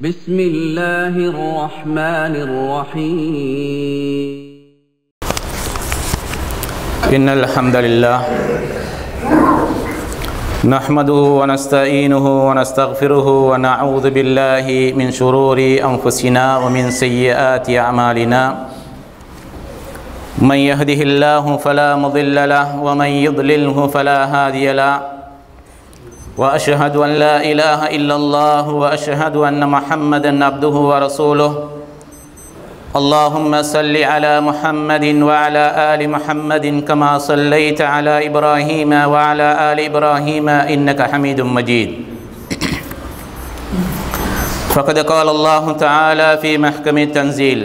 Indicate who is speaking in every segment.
Speaker 1: بسم الله الرحمن الرحيم
Speaker 2: إن الحمد لله نحمده ونستعينه ونستغفره ونعوذ بالله من شرور أنفسنا ومن سيئات أعمالنا من يهده الله فلا مضل له ومن يضلله فلا هادي له وأشهد أن لا إله إلا الله وأشهد أن محمدا عبده ورسوله اللهم صل على محمد وعلى آل محمد كما صليت على إبراهيم وعلى آل إبراهيم إنك حميد مجيد فقد قال الله تعالى في محكم التنزيل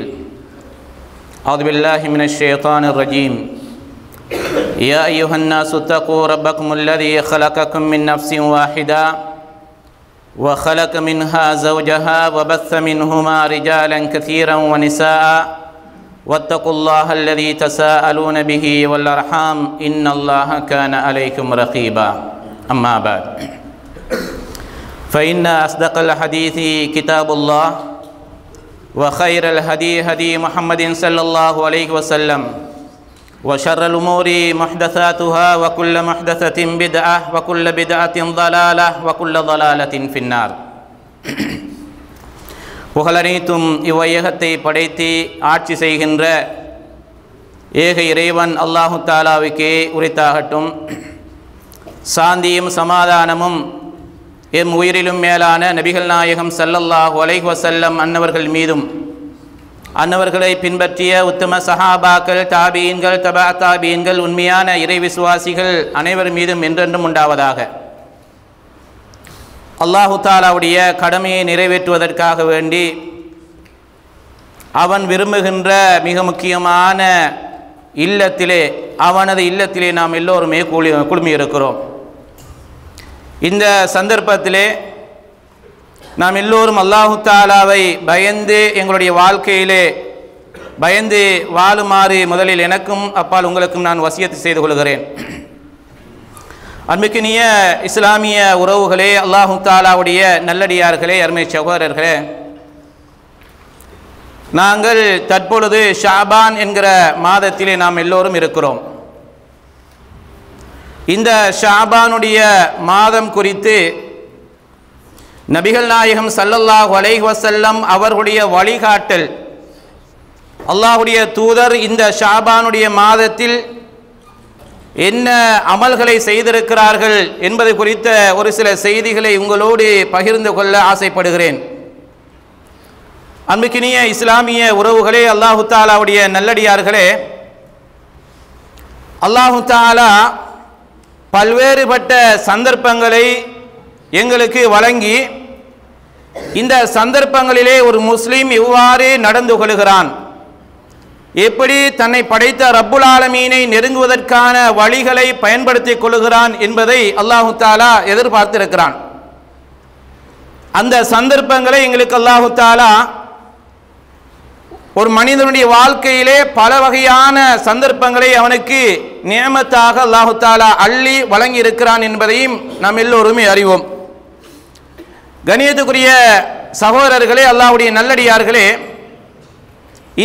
Speaker 2: أعوذ بالله من الشيطان الرجيم يا أيها الناس اتقوا ربكم الذي خلقكم من نفس واحدة وخلق منها زوجها وبث منهما رجالا كثيرا ونساء واتقوا الله الذي تساءلون به والأرحام إن الله كان عليكم رقيبا أما بعد فإن أصدق الحديث كتاب الله وخير الهدي هدي محمد صلى الله عليه وسلم وشر الأمور محدثاتها وكل محدثة بدعة وكل بدعة ضلالة وكل ضلالة في النار புகழனைத்தும் இவ்வையகத்தை படைத்து ஆட்சி செய்கின்ற ஏக இறைவன் அல்லாஹு தாலாவுக்கே உரித்தாகட்டும். சாந்தியும் சமாதானமும் எம் உயிரிலும் மேலான நபிகள் நாயகம் ஸல்லல்லாஹு அலைஹி வஸல்லம் அன்னவர்கள் மீதும் அன்னவர்களை பின்பற்றிய உத்தம சஹாபாக்கள், தாபீன்கள், தபா தாபீன்கள், உண்மையான இறை விசுவாசிகள் அனைவர் மீதும் என்றென்றும் உண்டாவதாக. அல்லாஹு தாலாவுடைய கடமையை நிறைவேற்றுவதற்காக வேண்டி அவன் விரும்புகின்ற மிக முக்கியமான இல்லத்திலே, அவனது இல்லத்திலே நாம் எல்லோருமே குழுமியிருக்கிறோம். இந்த சந்தர்ப்பத்திலே நாம் எல்லோரும் அல்லாஹு தாலாவை பயந்து எங்களுடைய வாழ்க்கையிலே பயந்து வாழுமாறு முதலில் எனக்கும் அப்பால் உங்களுக்கும் நான் வசியத்து செய்து கொள்கிறேன். அன்பிற்கினிய இஸ்லாமிய உறவுகளே, அல்லாஹு தாலாவுடைய நல்லடியார்களே, அருமை சகோதரர்களே, நாங்கள் தற்பொழுது ஷாபான் என்கிற மாதத்திலே நாம் எல்லோரும் இருக்கிறோம். இந்த ஷாபானுடைய மாதம் குறித்து நபிகள் நாயகம் ஸல்லல்லாஹு அலைஹி வஸல்லம் அவர்களுடைய வழிகாட்டல், அல்லாஹ்வுடைய தூதர் இந்த ஷாபானுடைய மாதத்தில் என்ன அமல்களை செய்திருக்கிறார்கள் என்பது குறித்த ஒரு சில செய்திகளை உங்களோடு பகிர்ந்து கொள்ள ஆசைப்படுகிறேன். அன்புக்கினிய இஸ்லாமிய உறவுகளே, அல்லாஹு தாலாவுடைய நல்லடியார்களே, அல்லாஹு தாலா பல்வேறுபட்ட சந்தர்ப்பங்களை எங்களுக்கு வழங்கி இந்த சந்தர்ப்பங்களிலே ஒரு முஸ்லீம் எவ்வாறு நடந்து கொள்கிறான், எப்படி தன்னை படைத்த ரப்புல் ஆலமீனை நெருங்குவதற்கான வழிகளை பயன்படுத்திக் கொள்கிறான் என்பதை அல்லாஹு தாலா எதிர்பார்த்திருக்கிறான். அந்த சந்தர்ப்பங்களை எங்களுக்கு அல்லாஹு தாலா ஒரு மனிதனுடைய வாழ்க்கையிலே பல வகையான சந்தர்ப்பங்களை அவனுக்கு நியமத்தாக அல்லாஹு தாலா அள்ளி வழங்கி இருக்கிறான் என்பதையும் நாம் எல்லோருமே அறிவோம். கணியத்துக்குரிய சகோதரர்களே, அல்லாஹ்வுடைய நல்லடியார்களே,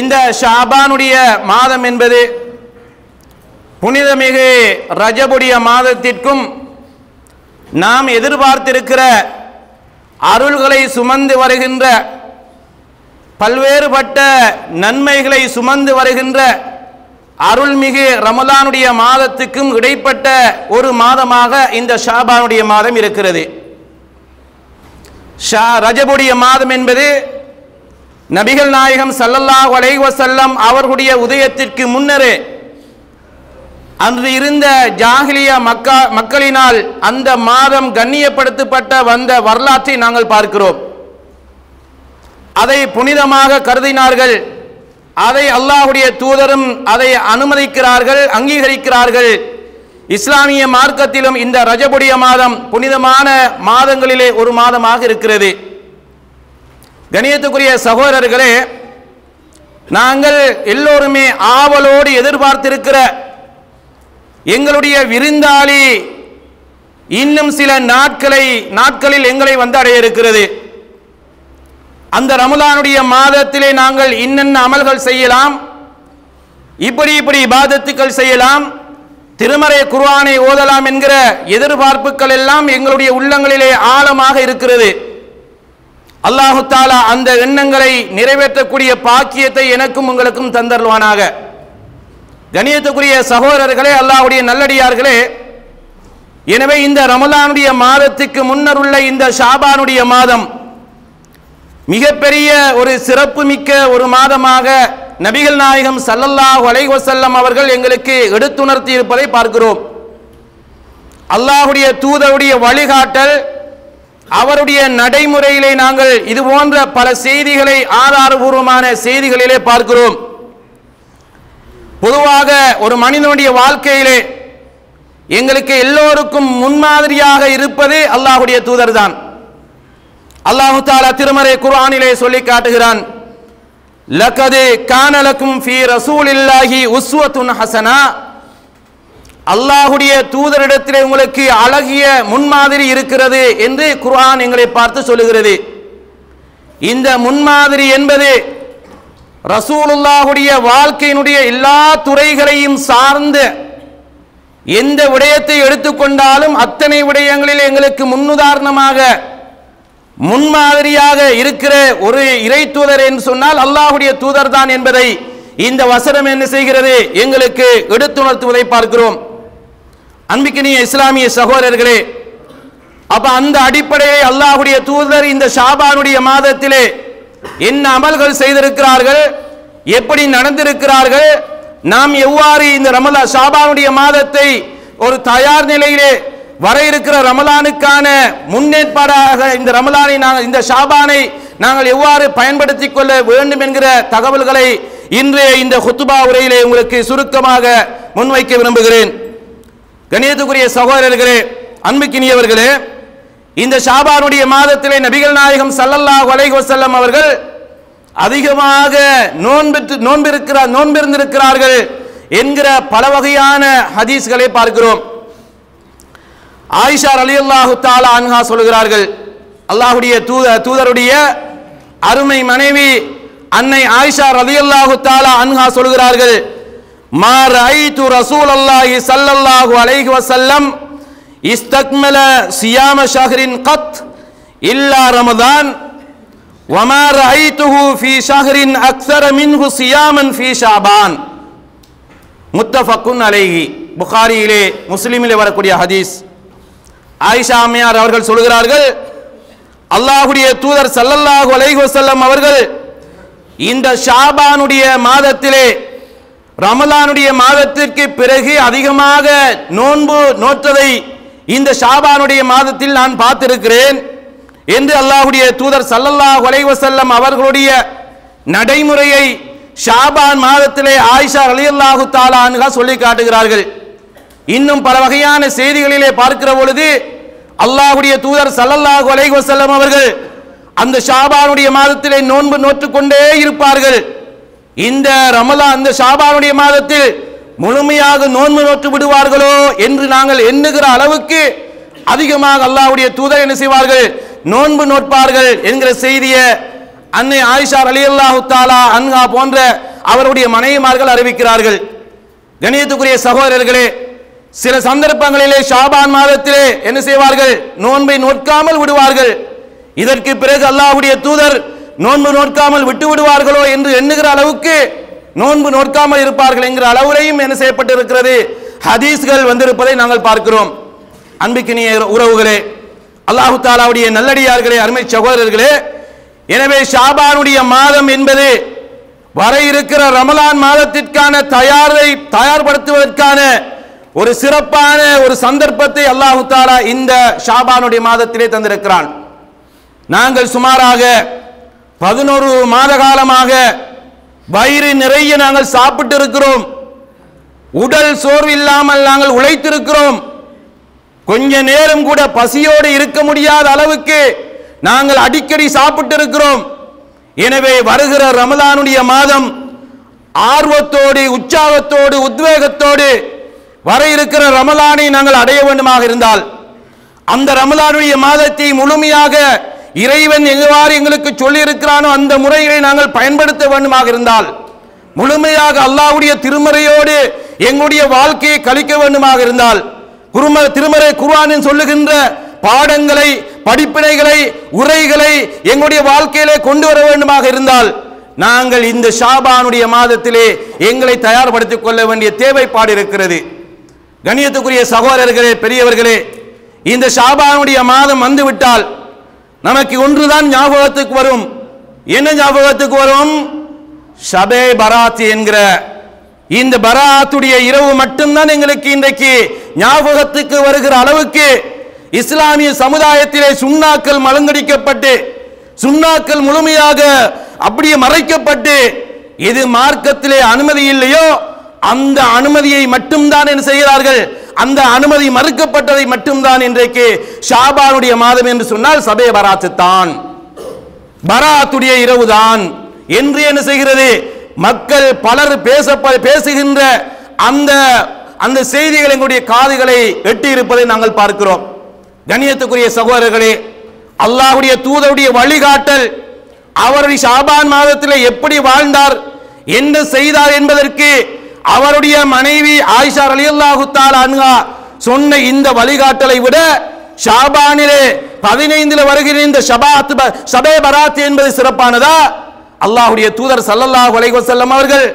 Speaker 2: இந்த ஷாபானுடைய மாதம் என்பது புனிதமிகு ரஜபுடைய மாதத்திற்கும் நாம் எதிர்பார்த்திருக்கிற அருள்களை சுமந்து வருகின்ற, பல்வேறுபட்ட நன்மைகளை சுமந்து வருகின்ற அருள்மிகு ரமலானுடைய மாதத்துக்கும் இடைப்பட்ட ஒரு மாதமாக இந்த ஷாபானுடைய மாதம் இருக்கிறது. ரஜபுடைய மாதம் என்பது நபிகள் நாயகம் ஸல்லல்லாஹு அலைஹி வஸல்லம் அவர்களுடைய உதயத்திற்கு முன்னரே அன்று இருந்த ஜாஹிலிய மக்களினால் அந்த மாதம் கண்ணியப்படுத்தப்பட்ட வந்த வரலாற்றை நாங்கள் பார்க்கிறோம். அதை புனிதமாக கருதினார்கள். அதை அல்லாஹ்வுடைய தூதரும் அதை அனுமதிக்கிறார்கள், அங்கீகரிக்கிறார்கள். இஸ்லாமிய மார்க்கத்திலும் இந்த ரஜபுடைய மாதம் புனிதமான மாதங்களிலே ஒரு மாதமாக இருக்கிறது. கணியத்துக்குரிய சகோதரர்களே, நாங்கள் எல்லோருமே ஆவலோடு எதிர்பார்த்திருக்கிற எங்களுடைய விருந்தாளி இன்னும் சில நாட்களில் எங்களை வந்து அடைய இருக்கிறது. அந்த ரமலானுடைய மாதத்திலே நாங்கள் இன்னென்ன அமல்கள் செய்யலாம், இப்படி இபாதத்துக்கள் செய்யலாம், திருமறை குர்ஆனை ஓதலாம் என்கிற எதிர்பார்ப்புகள் எல்லாம் எங்களுடைய உள்ளங்களிலே ஆழமாக இருக்கிறது. அல்லாஹு தஆலா அந்த எண்ணங்களை நிறைவேற்றக்கூடிய பாக்கியத்தை எனக்கும் உங்களுக்கும் தந்தருள்வானாக. கண்ணியத்துக்குரிய சகோதரர்களே, அல்லாஹ்வுடைய நல்லடியார்களே, எனவே இந்த ரமலானுடைய மாதத்துக்கு முன்னர் உள்ள இந்த ஷாபானுடைய மாதம் மிகப்பெரிய ஒரு சிறப்பு மிக்க ஒரு மாதமாக நபிகள் நாயகம் ஸல்லல்லாஹு அலைஹி வஸல்லம் அவர்கள் எங்களுக்கு எடுத்துணர்த்தி இருப்பதை பார்க்கிறோம். அல்லாஹ்வுடைய தூதருடைய வழிகாட்டல், அவருடைய நடைமுறையிலே நாங்கள் இது போன்ற பல செய்திகளை ஆதாரபூர்வமான செய்திகளிலே பார்க்கிறோம். பொதுவாக ஒரு மனிதனுடைய வாழ்க்கையிலே எங்களுக்கு எல்லோருக்கும் முன்மாதிரியாக இருப்பது அல்லாஹ்வுடைய தூதர் தான். அல்லாஹு தஆலா திருமறை குர்ஆனிலே சொல்லி காட்டுகிறான், லகத் கான லக்கும் ஃபீ ரசூலில்லாஹி உஸ்வத்துன் ஹஸனா. அல்லாஹ்வுடைய தூதரிடத்திலே உங்களுக்கு அழகிய முன்மாதிரி இருக்கிறது என்று குர்ஆன் எங்களை பார்த்து சொல்லுகிறது. இந்த முன்மாதிரி என்பது ரசூலுல்லாஹ்வுடைய வாழ்க்கையினுடைய எல்லா துறைகளையும் சார்ந்த எந்த விடயத்தை எடுத்துக்கொண்டாலும் அத்தனை விடயங்களில் எங்களுக்கு முன்னுதாரணமாக முன்மாதிரியாக இருக்கிற ஒரு இறை தூதர் என்று சொன்னால் அல்லாஹ்வுடைய தூதர் தான் என்பதை இந்த வசனம் என்ன செய்கிறது, எங்களுக்கு எடுத்துணர்த்துவதை பார்க்கிறோம். அன்பிற்கினிய இஸ்லாமிய சகோதரர்களே, அப்ப அந்த அடிப்படையை அல்லாஹ்வுடைய தூதர் இந்த ஷாபானுடைய மாதத்திலே என்ன அமல்கள் செய்திருக்கிறார்கள், எப்படி நடந்திருக்கிறார்கள், நாம் எவ்வாறு இந்த ஷாபானுடைய மாதத்தை ஒரு தயார் நிலையிலே வர இருக்கிற ரமலானுக்கான முன்னேற்பாடாக இந்த ஷாபானை நாங்கள் எவ்வாறு பயன்படுத்திக் கொள்ள வேண்டும் என்கிற தகவல்களை இன்றைய இந்த குத்துபா உரையிலே உங்களுக்கு சுருக்கமாக முன்வைக்க விரும்புகிறேன். கண்ணியத்துக்குரிய சகோதரர்களே, அன்புக்கினியவர்களே, இந்த ஷாபானுடைய மாதத்திலே நபிகள் நாயகம் ஸல்லல்லாஹு அலைஹி வஸல்லம் அவர்கள் அதிகமாக நோன்பிருந்திருக்கிறார்கள் என்கிற பல வகையான ஹதீஸ்களை பார்க்கிறோம். ஆயிஷா ரலியல்லாஹு தஆலா அன்ஹா சொல்கிறார்கள், அல்லாஹ்வுடைய தூதருடைய அருமை மனைவி அன்னை ஆயிஷா ரலியல்லாஹு தஆலா அன்ஹா சொல்கிறார்கள், மா ரஅய்து ரசூலல்லாஹி ஸல்லல்லாஹு அலைஹி வஸல்லம் இஸ்தக்மல சியாம ஷஹ்ரின் கத் இல்லா ரமதான் வமா ரஅய்துஹு ஃபீ ஷஹ்ரின் அக்ஸர மின்ஹு சியாமன் ஃபீ ஷாபான். முத்தஃபக்குன் அலைஹி. புகாரியிலே முஸ்லிமிலே வரக்கூடிய ஹதீஸ். ஆயிஷா அம்மையார் அவர்கள் சொல்கிறார்கள், அல்லாஹ்வுடைய தூதர் ஸல்லல்லாஹு அலைஹி வஸல்லம் அவர்கள் இந்த ஷாபானுடைய மாதத்திலே ரமலானுடைய மாதத்திற்கு பிறகு அதிகமாக நோன்பு நோற்றதை இந்த ஷாபானுடைய மாதத்தில் நான் பார்த்திருக்கிறேன் என்று அல்லாஹ்வுடைய தூதர் ஸல்லல்லாஹு அலைஹி வஸல்லம் அவர்களுடைய நடைமுறையை ஷாபான் மாதத்திலே ஆயிஷா ரலியல்லாஹு தஆலா அன்ஹா சொல்லி காட்டுகிறார்கள். இன்னும் பல வகையான செய்திகளிலே பார்க்கிற பொழுது அல்லாஹ்வுடைய தூதர் ஸல்லல்லாஹு அலைஹி வஸல்லம் அவர்கள் அந்த ஷாபானுடைய மாதத்திலே நோன்பு நோற்றுக்கொண்டே இருப்பார்கள். இந்த ஷாபானுடைய மாதத்தில் முழுமையாக நோன்பு நோற்று விடுவார்களோ என்று நாங்கள் எண்ணுகிற அளவுக்கு அதிகமாக அல்லாஹ்வுடைய தூதர் என்ன செய்வார்கள், நோன்பு நோட்பார்கள் என்கிற செய்தியை அன்னை ஆயிஷா ரலியல்லாஹு தஆலா அன்ஹா போன்ற அவருடைய மனைவிமார்கள் அறிவிக்கிறார்கள். கண்ணியத்துக்குரிய சகோதரர்களே, சில சந்தர்ப்பங்களிலே ஷாபான் மாதத்திலே என்ன செய்வார்கள், நோன்பை நோட்காமல் விடுவார்கள். இதற்கு பிறகு அல்லாஹ்வுடைய தூதர் நோன்பு நோட்காமல் விட்டு விடுவார்களோ என்று எண்ணுகிற அளவுக்கு நோன்பு நோட்காமல் இருப்பார்கள் என்கிற அளவுலையும் என்ன செய்யப்பட்டிருக்கிறது, ஹதீஸ்கள் வந்திருப்பதை நாங்கள் பார்க்கிறோம். அன்பிற்கினிய உறவுகளே, அல்லாஹு தஆலாவுடைய நல்லடியார்களே, அருமை சகோதரர்களே, எனவே ஷாபானுடைய மாதம் என்பது வர இருக்கிற ரமலான் மாதத்திற்கான தயார்படுத்துவதற்கான ஒரு சிறப்பான ஒரு சந்தர்ப்பத்தை அல்லாஹு தஆலா இந்த ஷாபானுடைய மாதத்திலே தந்திருக்கிறான். நாங்கள் சுமாராக 11 மாத காலமாக வயிறு நிறைய நாங்கள் சாப்பிட்டு இருக்கிறோம். உடல் சோர்வு இல்லாமல் நாங்கள் உழைத்திருக்கிறோம். கொஞ்ச நேரம் கூட பசியோடு இருக்க முடியாத அளவுக்கு நாங்கள் அடிக்கடி சாப்பிட்டு இருக்கிறோம். எனவே வருகிற ரமலானுடைய மாதம் ஆர்வத்தோடு, உற்சாகத்தோடு, உத்வேகத்தோடு வர இருக்கிற ரமலானை நாங்கள் அடைய வேண்டுமாக இருந்தால் அந்த ரமலானுடைய மாதத்தை முழுமையாக
Speaker 3: இறைவன் எவ்வாறு எங்களுக்கு சொல்லி இருக்கிறானோ அந்த முறைகளை நாங்கள் பயன்படுத்த வேண்டுமாக இருந்தால், முழுமையாக அல்லாஹ்வுடைய திருமறையோடு எங்களுடைய வாழ்க்கையை கழிக்க வேண்டுமாக இருந்தால், திருமறை குர்ஆனின் சொல்லுகின்ற பாடங்களை, படிப்பினைகளை, உரைகளை எங்களுடைய வாழ்க்கையிலே கொண்டு வர வேண்டுமாக இருந்தால், நாங்கள் இந்த ஷாபானுடைய மாதத்திலே எங்களை தயார்படுத்திக் கொள்ள வேண்டிய தேவைப்பாடு இருக்கிறது. கண்ணியத்துக்குரிய சகோதரர்களே, பெரியவர்களே, இந்த ஷாபானுடைய மாதம் வந்துவிட்டால் நமக்கு ஒன்றுதான் ஞாபகத்துக்கு வரும். என்ன ஞாபகத்துக்கு வரும்? ஷபே பராத் என்கிற இந்த பராத்துடைய இரவு மட்டும்தான் எங்களுக்கு இன்றைக்கு ஞாபகத்துக்கு வருகிற அளவுக்கு இஸ்லாமிய சமுதாயத்திலே சுன்னாக்கள் மலங்கடிக்கப்பட்டு, சுன்னாக்கள் முழுமையாக அப்படியே மறைக்கப்பட்டு, எது மார்க்கத்திலே அனுமதி இல்லையோ அந்த அனுமதியை மட்டும்தான் என்ன செய்கிறார்கள், அந்த அனுமதி மறுக்கப்பட்டதை மட்டும்தான் இன்றைக்கு ஷாபானுடைய மாதம் என்று சொன்னால் சபே பராத்து தான், பராத்துடைய இரவு தான் என்று என்ன செய்கிறது, மக்கள் பலர் பேசுகின்ற அந்த அந்த செய்திகள் எங்களுடைய காதுகளை எட்டி இருப்பதை நாங்கள் பார்க்கிறோம். கண்ணியத்துக்குரிய சகோதரர்களே, அல்லாஹ்வுடைய தூதருடைய வழிகாட்டல், அவருடைய ஷாபான் மாதத்தில் எப்படி வாழ்ந்தார், என்ன செய்தார் என்பதற்கு அவருடைய மனைவி ஆயிஷா ரலியல்லாஹு தஆலா அன்ஹா சொன்ன இந்த வழிகாட்டலை விட ஷாபானிலே 15 வருகிற இந்த ஷபே பராத் என்பது சிறப்பானதா? அல்லாஹ்வுடைய தூதர் ஸல்லல்லாஹு அலைஹி வஸல்லம் அவர்கள்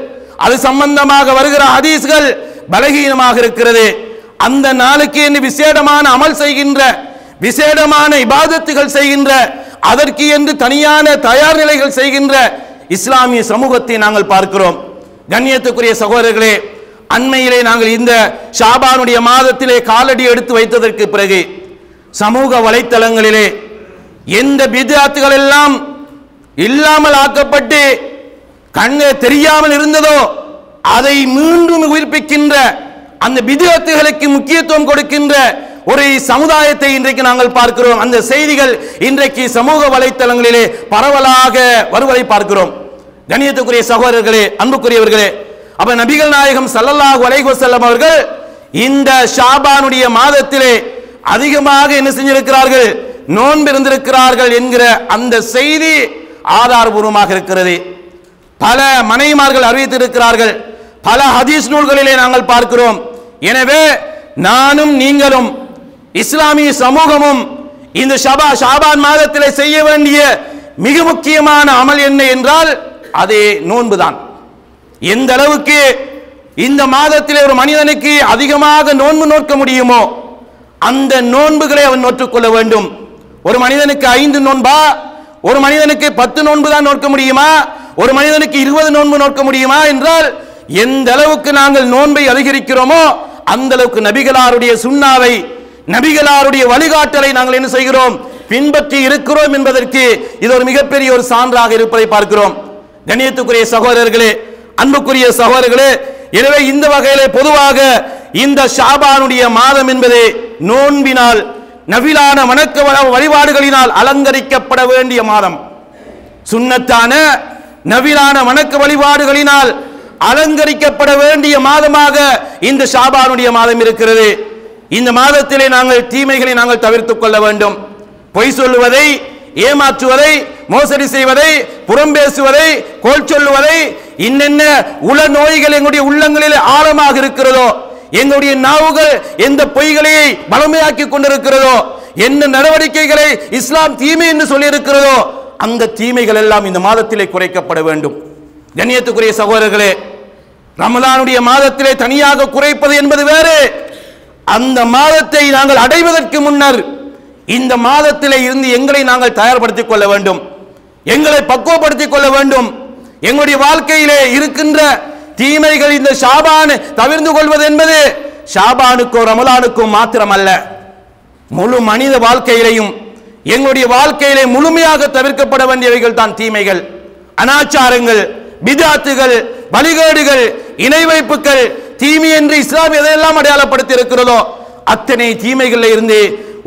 Speaker 3: அது சம்பந்தமாக வருகிற ஹதீஸ்கள் பலகீனமாக இருக்கிறது. அந்த நாளுக்கு என்று விசேடமான அமல் செய்கின்ற, விசேடமான இபாதத்துகள் செய்கின்ற, அதற்கு என்று தனியான தயார் நிலைகள் செய்கின்ற இஸ்லாமிய சமூகத்தை நாங்கள் பார்க்கிறோம். கண்ணியத்துக்குரிய சகோதரர்களே, அண்மையிலே நாங்கள் இந்த ஷாபானுடைய மாதத்திலே காலடி எடுத்து வைத்ததற்கு பிறகு சமூக வலைத்தளங்களிலே எந்த பித்அத்துகள் எல்லாம் இல்லாமல் ஆக்கப்பட்டு கண்ணே தெரியாமல் இருந்ததோ அதை மீண்டும் உயிர்ப்பிக்கின்ற, அந்த பித்அத்துகளுக்கு முக்கியத்துவம் கொடுக்கின்ற ஒரு சமுதாயத்தை இன்றைக்கு நாங்கள் பார்க்கிறோம். அந்த செய்திகள் இன்றைக்கு சமூக வலைத்தளங்களிலே பரவலாக வருவதை பார்க்கிறோம். கண்ணியத்துக்குரிய சகோதரர்களே, அன்புக்குரியவர்களே, அப்ப நபிகள் நாயகம் ஸல்லல்லாஹு அலைஹி வஸல்லம் அவர்கள் இந்த ஷாபானுடைய மாதத்திலே அதிகமாக என்ன செஞ்சிருக்கிறார்கள், நோன்பு இருந்திருக்கிறார்கள் என்கிற அந்த செய்தி ஆதாரபூர்வமாக இருக்கிறது. பல மனைவிமார்கள் அறிவித்திருக்கிறார்கள், பல ஹதீஸ் நூல்களிலே நாங்கள் பார்க்கிறோம். எனவே நானும் நீங்களும் இஸ்லாமிய சமூகமும் இந்த ஷாபான் மாதத்திலே செய்ய வேண்டிய மிக முக்கியமான அமல் என்ன என்றால் அதே நோன்புதான். எந்த அளவுக்கு இந்த மாதத்திலே ஒரு மனிதனுக்கு அதிகமாக நோன்பு நோக்க முடியுமோ அந்த நோன்புகளை அவன் நோற்றுக்கொள்ள வேண்டும். ஒரு மனிதனுக்கு 5 நோன்பா, ஒரு மனிதனுக்கு 10 நோன்பு தான் நோக்க முடியுமா, ஒரு மனிதனுக்கு 20 நோன்பு நோக்க முடியுமா என்றால் எந்த அளவுக்கு நாங்கள் நோன்பை அதிகரிக்கிறோமோ அந்த அளவுக்கு நபிகளாருடைய சுன்னாவை, நபிகளாருடைய வழிகாட்டலை நாங்கள் என்ன செய்கிறோம், பின்பற்றி இருக்கிறோம் என்பதற்கு இது ஒரு மிகப்பெரிய ஒரு சான்றாக இருப்பதை பார்க்கிறோம். கண்ணியத்துக்குரிய சகோதரர்களே, அன்புக்குரிய சகோதரர்களே, எனவே இந்த வகையிலே பொதுவாக இந்த ஷாபானுடைய மாதம் என்பது நோன்பினால், நபிலான வணக்க வழிபாடுகளினால் அலங்கரிக்கப்பட வேண்டிய மாதம். சுன்னத்தான நபிலான வணக்க வழிபாடுகளினால் அலங்கரிக்கப்பட வேண்டிய மாதமாக இந்த ஷாபானுடைய மாதம் இருக்கிறது. இந்த மாதத்திலே நாங்கள் தீமைகளை நாங்கள் தவிர்த்துக் கொள்ள வேண்டும். பொய் சொல்லுவதை, ஏமாற்றுவதை, மோசடி செய்வதை, புறம் பேசுவதை, கோல் சொல்லுவதை, இன்னென்ன உள நோய்கள் எங்களுடைய உள்ளங்களில் ஆழமாக இருக்கிறதோ, எங்களுடைய நாவுகள் எந்த பொய்களை பலமையாக்கி கொண்டிருக்கிறதோ, என்ன நடவடிக்கைகளை இஸ்லாம் தீமை என்று சொல்லி இருக்கிறதோ அந்த தீமைகள் எல்லாம் இந்த மாதத்திலே குறைக்கப்பட வேண்டும். கண்ணியத்துக்குரிய சகோதரர்களே, ரமலானுடைய மாதத்திலே தனியாக குறைப்பது என்பது வேறு. அந்த மாதத்தை நாங்கள் அடைவதற்கு முன்னர் இந்த மாதத்திலே இருந்து எங்களை நாங்கள் தயார்படுத்திக் கொள்ள வேண்டும், எங்களை பக்குவப்படுத்திக் கொள்ள வேண்டும். எங்களுடைய வாழ்க்கையிலே இருக்கின்ற தீமைகள் இந்த ஷாபான் தவிர்த்து கொள்வது என்பது ஷாபானுக்கோ ரமலானுக்கோ மாத்திரமல்ல, முழு மனித வாழ்க்கையிலையும் எங்களுடைய வாழ்க்கையிலே முழுமையாக தவிர்க்கப்பட வேண்டியவைகள் தான் தீமைகள், அனாச்சாரங்கள், பித்அத்துகள், வழிகேடுகள், இணை வைப்புகள். தீமை என்று இஸ்லாம் எதையெல்லாம் அடையாளப்படுத்தி இருக்கிறதோ அத்தனை தீமைகளில் இருந்து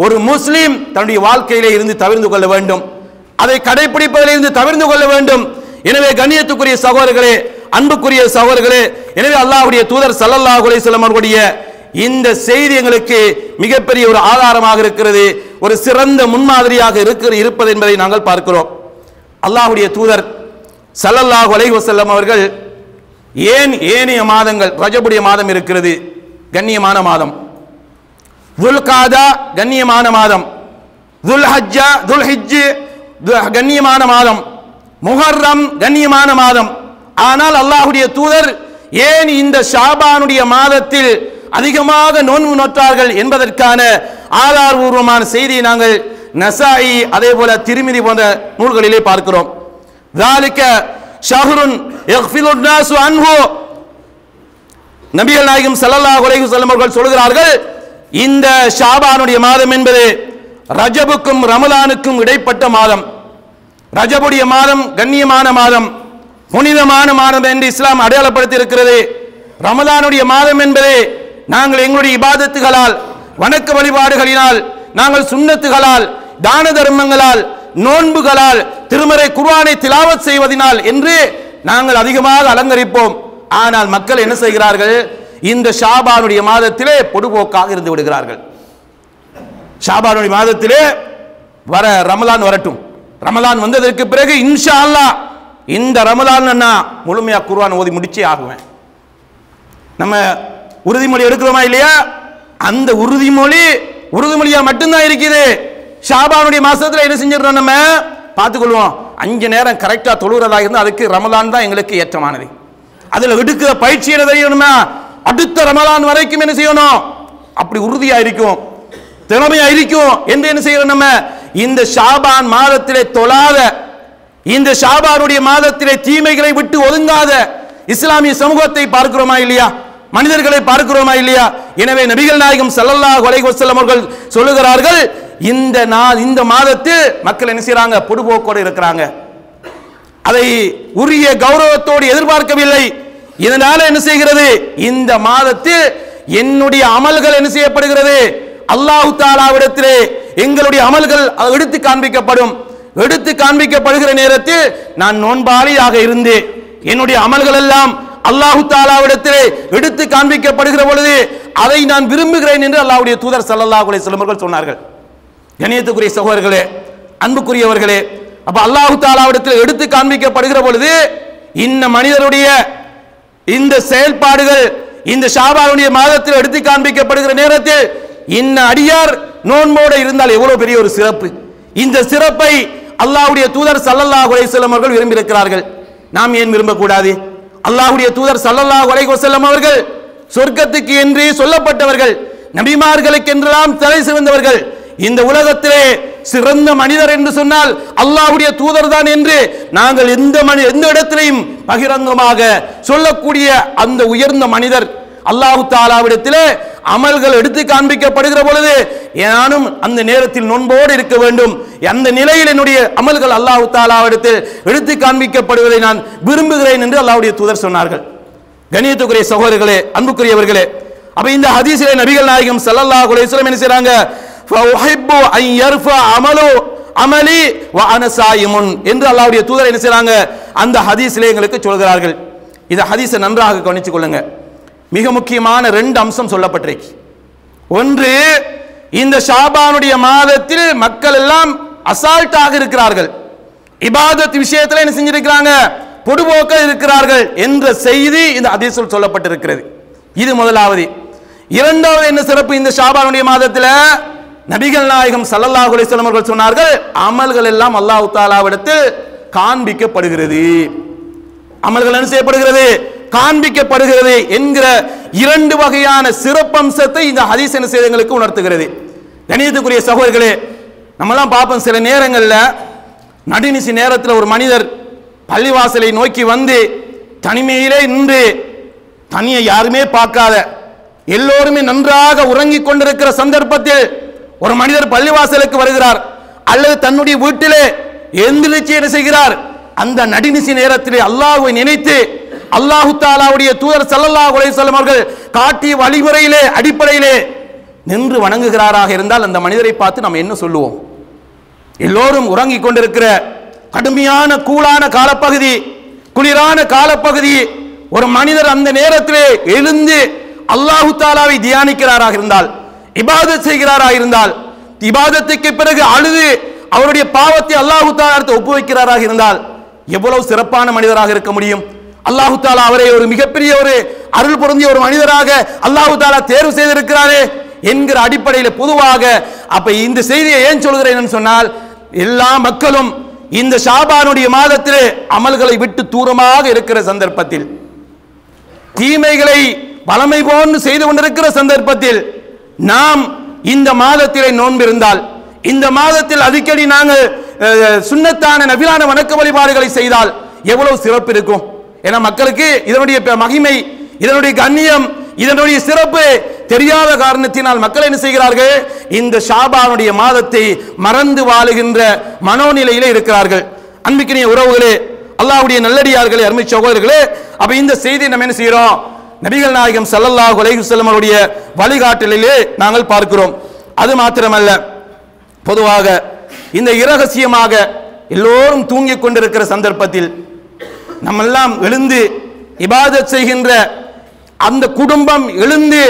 Speaker 3: ஒரு முஸ்லிம் தன்னுடைய வாழ்க்கையிலே இருந்து தவிர்த்து கொள்ள வேண்டும், அதை கடைபிடிப்பதில் இருந்து தவிர்த்து கொள்ள வேண்டும். எனவே கண்ணியத்துக்குரிய சகோதரர்களே, அன்புக்குரிய சகோதரர்களே, எனவே அல்லாஹ்வுடைய தூதர் ஸல்லல்லாஹு அலைஹி வஸல்லம் அவர்களுடைய இந்த செய்தி எங்களுக்கு மிகப்பெரிய ஒரு ஆதாரமாக இருக்கிறது, ஒரு சிறந்த முன்மாதிரியாக இருப்பது என்பதை நாங்கள் பார்க்கிறோம். அல்லாஹ்வுடைய தூதர் ஸல்லல்லாஹு அலைஹி வஸல்லம் அவர்கள் ஏன் ஏனைய மாதங்கள், ரஜபுடைய மாதம் இருக்கிறது, கண்ணியமான மாதம், துல்காதா கண்ணியமான மாதம், துல்ஹஜ்ஜா துல்ஹிஜ் கண்ணியமான மாதம், முஹர்ரம் கண்ணியமான மாதம். ஆனால் அல்லாஹ்வுடைய தூதர் ஏன் இந்த ஷாபானுடைய மாதத்தில் அதிகமாக நோன்பு நோற்றார்கள் என்பதற்கான ஆதாரபூர்வமான செய்தியை நாங்கள் நசாயி அதே போல திர்மிதி போன்ற நூல்களிலே பார்க்கிறோம். ذَلِكَ شَهْرٌ يَغْفِلُ النَّاسُ عَنْهُ. நபிகள் நாயகம் ஸல்லல்லாஹு அலைஹி வஸல்லம் அவர்கள் சொல்கிறார்கள், இந்த ஷாபானுடைய மாதம் என்பது ரஜபுக்கும் ரமலானுக்கும் இடைப்பட்ட மாதம். ரஜபுடைய மாதம் கண்ணியமான மாதம், புனிதமான மாதம் என்று இஸ்லாம் அடையாளப்படுத்தி இருக்கிறது. ரமலானுடைய மாதம் என்பது நாங்கள் எங்களுடைய இபாதத்துகளால், வணக்க வழிபாடுகளினால், நாங்கள் சுன்னத்துகளால், தான தர்மங்களால், நோன்புகளால், திருமறை குர்ஆனை திலாவத் செய்வதனால் என்று நாங்கள் அதிகமாக அலங்கரிப்போம். ஆனால் மக்கள் என்ன செய்கிறார்கள், இந்த ஷாபானுடைய மாதத்திலே பொடுபோக்காக இருந்து விடுகிறார்கள். ஷாபானுடைய மாதத்திலே வர ரமலான் வரட்டும், ரமலான் வந்ததற்கு பிறகு இன்ஷா அல்லாஹ் இந்த ரமலான் நான் முழுமையா குர்ஆன் ஓதி முடிச்சே ஆகுவேன். நம்ம உறுதிமொழி எடுக்கிறோமா இல்லையா? அந்த உறுதிமொழியா மட்டும்தான் இருக்குது. ஷாபானுடைய மாசத்துல என்ன செஞ்சிடறோம், நம்ம பார்த்துக்கொள்வோம். 5 நேரம் கரெக்டா தொழுகிறதாக இருந்தால் அதுக்கு ரமலான் தான் எங்களுக்கு ஏற்றமானது. அதுல எடுக்கிற பயிற்சி என்ன தெரியணுமா, அடுத்த ரமலான் வரைக்கும் என்ன செய்யணும், அப்படி உறுதியா இருக்கும், திறமையா இருக்கும் என்று என்ன செய்யணும், நம்ம இந்த ஷாபான் மாதத்திலே தொழாத, இந்த ஷாபானுடைய மாதத்திலே தீமைகளை விட்டு ஒதுங்காத இஸ்லாமிய சமூகத்தை பார்க்கிறோமா இல்லையா, மனிதர்களை பார்க்கிறோமா இல்லையா? எனவே நபிகள் நாயகம் ஸல்லல்லாஹு அலைஹி வஸல்லம் அவர்கள் சொல்லுகிறார்கள், இந்த மாதத்தில் மக்கள் என்ன செய்றாங்க, பொடுபோக்கோடு இருக்கிறாங்க, அதை உரிய கௌரவத்தோடு எதிர்பார்க்கவில்லை. இதனால என்ன செய்கிறது, இந்த மாதத்தில் என்னுடைய அமல்கள் என்ன செய்யப்படுகிறது, அல்லாஹ் தஆலாவிடத்திலே எங்களுடைய அமல்கள் எடுத்து காண்பிக்கப்படும். எடுத்து காண்பிக்கப்படுகிற நேரத்தில் நான் நோன்பாளியாக இருந்து என்னுடைய அமல்கள் எல்லாம் அல்லாஹ் தஆலாவிடத்திலே எடுத்து காண்பிக்கப்படுகிற பொழுது அதை நான் விரும்புகிறேன் என்று அல்லாஹ்வுடைய தூதர் ஸல்லல்லாஹு அலைஹி வஸல்லம் அவர்கள் சொன்னார்கள். கண்ணியத்துக்குரிய சகோதரர்களே, அன்புக்குரியவர்களே, அப்ப அல்லாஹ் தஆலாவிடத்தில் எடுத்து காண்பிக்கப்படுகிற பொழுது இந்த மனிதருடைய இந்த செயல்பாடுகள் இந்த ஷாபானுடைய மாதத்தில் எடுத்து காண்பிக்கப்படுகிற நேரத்தில் இன்ன அடியார் நோன்போடு இருந்தால் எவ்வளவு பெரிய ஒரு சிறப்பு. இந்த சிறப்பை அல்லாஹ்வுடைய தூதர் ஸல்லல்லாஹு அலைஹி வஸல்லம் அவர்கள் விரும்பி இருக்கிறார்கள். நாம் ஏன் விரும்பக்கூடாது? அல்லாஹ்வுடைய தூதர் ஸல்லல்லாஹு அலைஹி வஸல்லம் அவர்கள் சொர்க்கத்துக்கு என்று சொல்லப்பட்டவர்கள், நபிமார்களுக்கு என்றெல்லாம் தலை சிறந்தவர்கள். இந்த உலகத்திலே சிறந்த மனிதர் என்று சொன்னால் அல்லாஹ்வுடைய தூதர் தான் என்று நாங்கள் எந்த இடத்திலையும் பகிரங்கமாக சொல்லக்கூடிய அந்த உயர்ந்த மனிதர் அல்லாஹ் தஆலாவிடத்திலே அமல்கள் எடுத்து காண்பிக்கப்படுகிற பொழுது நானும் அந்த நேரத்தில் நோன்போடு இருக்க வேண்டும், அந்த நிலையில் என்னுடைய அமல்கள் அல்லாஹ் தஆலாவிடத்தில் எடுத்து காண்பிக்கப்படுவதை நான் விரும்புகிறேன் என்று அல்லாஹ்வுடைய தூதர் சொன்னார்கள். கண்ணியத்துக்குரிய சகோதரர்களே, அன்புக்குரியவர்களே, அப்ப இந்த ஹதீஸிலே நபிகள் நாயகம் ஸல்லல்லாஹு அலைஹி வஸல்லம் என்ன செய்றாங்க, ஃபஉஹிப்பு அன் யர்ஃபா அமலி வ அன ஸாயிமுன் என்று அல்லாஹ்வுடைய தூதர் என்ன செய்றாங்க, அந்த ஹதீஸிலே எங்களுக்கு சொல்கிறார்கள். இந்த ஹதீஸை நன்றாக கவனித்துக் கொள்ளுங்க. மிக முக்கியமான 2 அம்சம் சொல்லப்பட்டிருக்கு. ஒன்று, இந்த ஷாபானுடைய மாதத்தில் மக்கள் எல்லாம் அசால்ட்டாக இருக்கிறார்கள், இபாதத் விஷயத்தில் என்ன செஞ்சிருக்கிறாங்க, பொடுபோக்க இருக்கிறார்கள் என்ற செய்தி இந்த ஹதீஸில் சொல்லப்பட்டிருக்கிறது. இது முதலாவது. இரண்டாவது என்ன சிறப்பு, இந்த ஷாபானுடைய மாதத்தில் நபிகள் நாயகம் ஸல்லல்லாஹு அலைஹி வஸல்லம் அவர்கள் சொன்னார்கள், அமல்கள் எல்லாம் அல்லாஹ் தஆலாவிடத்தில் காண்பிக்கப்படுகிறது. அமல்கள் என்ன செய்யப்படுகிறது, காண்பிக்கப்படுகிறது என்கிற 2 வகையான சிறப்பம்சத்தை இந்த ஹதீஸ் என்ன செய்தங்களுக்கு உணர்த்துகிறது. கணியத்துக்குரிய சகோதரர்களே, நம்மலாம் பார்ப்போம், சில நேரங்களில் நடுநிசி நேரத்தில் ஒரு மனிதர் பள்ளிவாசலை நோக்கி வந்து தனிமையிலே நின்று, தனியை யாருமே பார்க்காத எல்லோருமே நன்றாக உறங்கிக் கொண்டிருக்கிற சந்தர்ப்பத்தில் ஒரு மனிதர் பள்ளிவாசலுக்கு வருகிறார், அல்லது தன்னுடைய வீட்டிலே எந்திரிச்சு என்ன செய்கிறார், அந்த நடுநிசி நேரத்திலே அல்லாஹ்வை நினைத்து அல்லாஹ் தஆலாவுடைய தூதர் ஸல்லல்லாஹு அலைஹி வஸல்லம் அவர்கள் காட்டிய வழிமுறையிலே அடிப்படையிலே நின்று வணங்குகிறாராக இருந்தால் அந்த மனிதரை பார்த்து நாம் என்ன சொல்லுவோம்? எல்லோரும் உறங்கிக் கொண்டிருக்கிற கடுமையான கூலான காலப்பகுதி, குளிரான காலப்பகுதி, ஒரு மனிதர் அந்த நேரத்திலே எழுந்து அல்லாஹு தாலாவை தியானிக்கிறாராக இருந்தால், இபாதத் செய்கிறாராக இருந்தால், இபாதத்துக்கு பிறகு அழுது அவருடைய பாவத்தை அல்லாஹு தாலா ஒப்புவைக்கிறாராக இருந்தால் எவ்வளவு சிறப்பான மனிதராக இருக்க முடியும்? அல்லாஹு தாலா அவரை ஒரு மிகப்பெரிய ஒரு அருள் பொருந்திய ஒரு மனிதராக அல்லாஹு தாலா தேர்வு செய்திருக்கிறாரே என்கிற அடிப்படையில் பொதுவாக அப்ப இந்த செய்தியை ஏன் சொல்கிறேன் சொன்னால், எல்லா மக்களும் இந்த ஷாபானுடைய மாதத்திலே அமல்களை விட்டு தூரமாக இருக்கிற சந்தர்ப்பத்தில், தீமைகளை வளமை போன்று செய்து கொண்டிருக்கிற சந்தர்ப்பத்தில் நாம் இந்த மாதத்திலே நோன்பிருந்தால், இந்த மாதத்தில் அடிக்கடி நாங்கள் சுன்னத்தான நபிலான வணக்க வழிபாடுகளை செய்தால் எவ்வளவு சிறப்பு இருக்கும். ஏன்னா மக்களுக்கு இதனுடைய மகிமை, இதனுடைய கண்ணியம், இதனுடைய சிறப்பு தெரியாத காரணத்தினால் மக்கள் என்ன செய்கிறார்கள், இந்த ஷாபானுடைய மாதத்தை மறந்து வாழுகின்ற மனோநிலையிலே இருக்கிறார்கள். அன்பிற்கினிய உறவுகளே, அல்லாஹ்வுடைய நல்லடியார்களே, அருமை சகோதரர்களே, அப்ப இந்த செய்தி நம்ம என்ன செய்யறோம், நபிகள் நாயகம் ஸல்லல்லாஹு அலைஹி வஸல்லம் அவருடைய வழிகாட்டலிலே நாங்கள் பார்க்கிறோம். அது மாத்திரமல்ல, பொதுவாக இந்த இரகசியமாக எல்லோரும் தூங்கிக் கொண்டிருக்கிற சந்தர்ப்பத்தில் நம்மெல்லாம் எழுந்து இபாதத் செய்கின்ற அந்த குடும்பம் எழுந்து,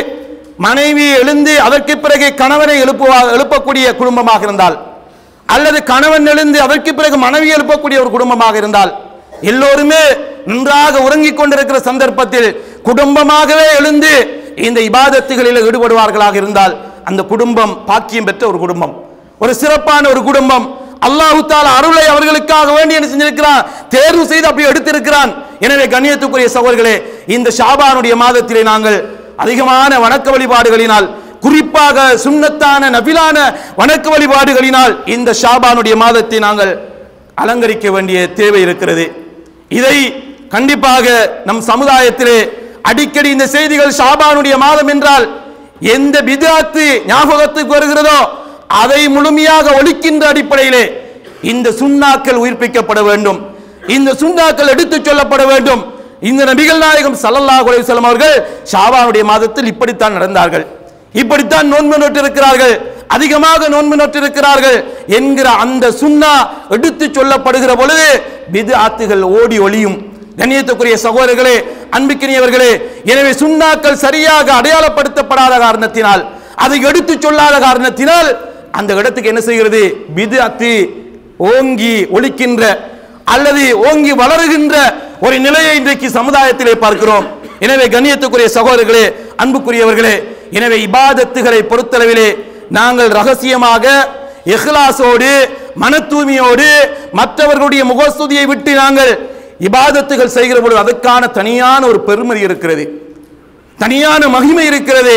Speaker 3: மனைவி எழுந்து, அதற்கு பிறகு கணவனை எழுப்பக்கூடிய குடும்பமாக இருந்தால், அல்லது கணவன் எழுந்து அதற்கு பிறகு மனைவி எழுப்பக்கூடிய ஒரு குடும்பமாக இருந்தால், எல்லோருமே நன்றாக உறங்கிக் கொண்டிருக்கிற சந்தர்ப்பத்தில் குடும்பமாகவே எழுந்து இந்த இபாதத்துகளில் ஈடுபடுவார்களாக இருந்தால் அந்த குடும்பம் பாக்கியம் பெற்ற ஒரு குடும்பம், ஒரு சிறப்பான ஒரு குடும்பம். அல்லாஹ் தஆலா அருளை அவர்களுக்காக வேண்டி என்ன செஞ்சிருக்கிறான், தேர்வு செய்து அப்படி எடுத்திருக்கிறான். எனவே கண்ணியத்துக்குரிய சகோதரர்களே, இந்த ஷாபானுடைய மாதத்திலே நாங்கள் அதிகமான வணக்க வழிபாடுகளினால், குறிப்பாக சுன்னத்தான நபிலான வணக்க வழிபாடுகளினால் இந்த ஷாபானுடைய மாதத்தை நாங்கள் அலங்கரிக்க வேண்டிய தேவை இருக்கிறது. இதை கண்டிப்பாக நம் சமுதாயத்திலே அடிக்கடி இந்த செய்திகள், ஷாபானுடைய மாதம் என்றால் எந்த பித்அத்து ஞாபகத்துக்கு வருகிறதோ அதை முழுமையாக ஒழிக்கின்ற அடிப்படையிலே இந்த சுன்னாக்கள் உயிர்ப்பிக்கப்பட வேண்டும், இந்த சுன்னாக்கள் எடுத்துச் சொல்லப்பட வேண்டும். இந்த நபிகள் நாயகம் ஸல்லல்லாஹு அலைஹி வஸல்லம் அவர்கள் ஷாபானுடைய மாதத்தில் இப்படித்தான் நடந்தார்கள், இப்படித்தான் நோன்பு நோற்றிருக்கிறார்கள், அதிகமாக நோன்பு நோற்றிருக்கிறார்கள் என்கிற அந்த சுன்னா எடுத்துச் சொல்லப்படுகிற பொழுது பித்அத்துகள் ஓடி ஒளியும். கண்ணியத்துக்குரிய சகோதரர்களே, அன்புக்கினியவர்களே, எனவே சுன்னாக்கள் சரியாக அடையாளப்படுத்தப்படாத காரணத்தினால், அதை எடுத்துச் சொல்லாத காரணத்தினால் அந்த இடத்துக்கு என்ன செய்கிறது, பித்அத்து ஓங்கி ஒலிக்கின்ற அல்லது ஓங்கி வளருகின்ற ஒரு நிலையை இன்றைக்கு சமுதாயத்திலே பார்க்கிறோம். எனவே கண்ணியத்துக்குரிய சகோதரர்களே, அன்புக்குரியவர்களே, எனவே இபாதத்துகளை பொறுத்தளவிலே நாங்கள் ரகசியமாக இஹ்லாஸோடு, மன தூய்மையோடு, மற்றவர்களுடைய முகஸ்துதியை விட்டு நாங்கள் இபாதத்துகள் செய்கிற பொழுது அதற்கான தனியான ஒரு பெருமதி இருக்கிறது, தனியான மகிமை இருக்கிறது.